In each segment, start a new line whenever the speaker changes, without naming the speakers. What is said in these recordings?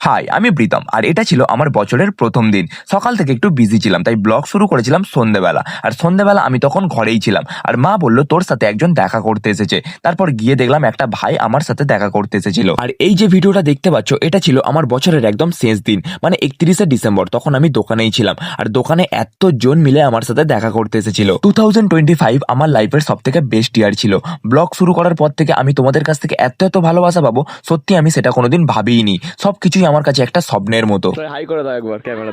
High, আমি প্রীতম আর এটা ছিল আমার বছরের প্রথম দিন। সকাল থেকে একটু বিজি ছিলাম, তাই ব্লগ শুরু করেছিলাম সন্ধ্যেবেলা। আর সন্ধ্যেবেলা আমি তখন ঘরেই ছিলাম, আর মা বলল তোর সাথে একজন দেখা করতে এসেছে। তারপর গিয়ে দেখলাম একটা ভাই আমার সাথে দেখা করতে এসেছিল। আর এই যে ভিডিওটা দেখতে পাচ্ছ, এটা ছিল আমার বছরের একদম শেষ দিন, মানে 31শে ডিসেম্বর। তখন আমি দোকানেই ছিলাম, আর দোকানে এতজন মিলে আমার সাথে দেখা করতে এসেছিল। 2025 আমার লাইফের সব থেকে বেস্ট ইয়ার ছিল। ব্লগ শুরু করার পর থেকে আমি তোমাদের কাছ থেকে এত এত ভালোবাসা পাবো, সত্যি আমি সেটা কোনোদিন ভাবিনি। সবকিছুই আমার কাছে একটা স্বপ্নের মতো।
হাই করে দাও একবার ক্যামেরা।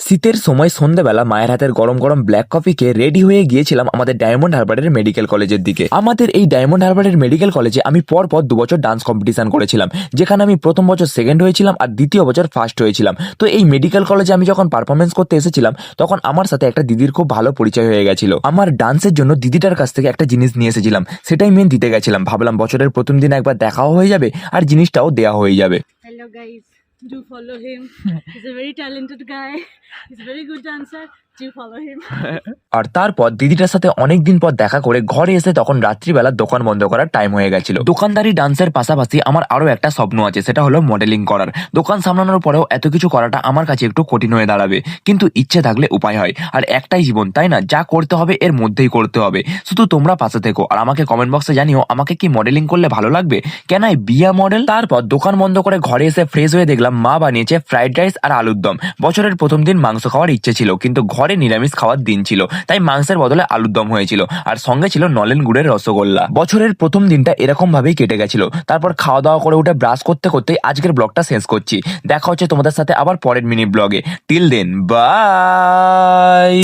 শীতের সময় সন্ধ্যাবেলা মায়ের হাতের গরম গরম ব্ল্যাক কফি খেয়ে রেডি হয়ে গিয়েছিলাম আমাদের ডায়মন্ড হারবারের মেডিকেল কলেজের দিকে। আমাদের এই ডায়মন্ড হারবারের মেডিকেল কলেজে আমি পরপর 2 বছর ডান্স কম্পিটিশন করেছিলাম, যেখানে আমি প্রথম বছর সেকেন্ড হয়েছিলাম আর দ্বিতীয় বছর ফার্স্ট হয়েছিলাম। তো এই মেডিকেল কলেজে আমি যখন পারফরমেন্স করতে এসেছিলাম, তখন আমার সাথে একটা দিদির খুব ভালো পরিচয় হয়ে গেছিল। আমার ডান্সের জন্য দিদিটার কাছ থেকে একটা জিনিস নিয়ে এসেছিলাম, সেটাই মেন দিতে গেছিলাম। ভাবলাম বছরের প্রথম দিন একবার দেখাও হয়ে যাবে আর জিনিসটাও দেওয়া হয়ে যাবে।
Hello guys, do follow him. He's a very talented guy. He's a very good dancer. Do follow him.
আর তারপর দিদিটার সাথে অনেকদিন পর দেখা করে ঘরে এসে তখন রাত্রিবেলা দোকান বন্ধ করার টাইম হয়ে গেছিল। দোকানদারি ডান্সের পাশাপাশি আমার আরো একটা স্বপ্ন আছে, সেটা হলো মডেলিং করার। দোকান সামলানোর পরেও এত কিছু করাটা আমার কাছে একটু কঠিন হয়ে দাঁড়াবে, কিন্তু ইচ্ছে থাকলে উপায় হয়। আর একটাই জীবন, তাই না? যা করতে হবে এর মধ্যেই করতে হবে। শুধু তোমরা পাশে থেকো আর আমাকে কমেন্ট বক্সে জানিও আমাকে কি মডেলিং করলে ভালো লাগবে, কেন বিয়া মডেল। তারপর দোকান বন্ধ করে ঘরে এসে ফ্রেশ হয়ে দেখলাম মা বানিয়েছে ফ্রাইড রাইস আর আলুর দম। বছরের প্রথম দিন মাংস খাওয়ার ইচ্ছে ছিল, কিন্তু ঘরে নিরামিষ খাওয়ার দিন ছিল, তাই মাংসের বদলে আলুর দম হয়েছিল, আর সঙ্গে ছিল নলেন গুড়ের রসগোল্লা। বছরের প্রথম দিনটা এরকম ভাবেই কেটে গেছিল। তারপর খাওয়া দাওয়া করে উঠে ব্রাশ করতে করতে আজকের ব্লগটা শেষ করছি। দেখা হচ্ছে তোমাদের সাথে আবার পরের মিনি ব্লগে। Till then, by.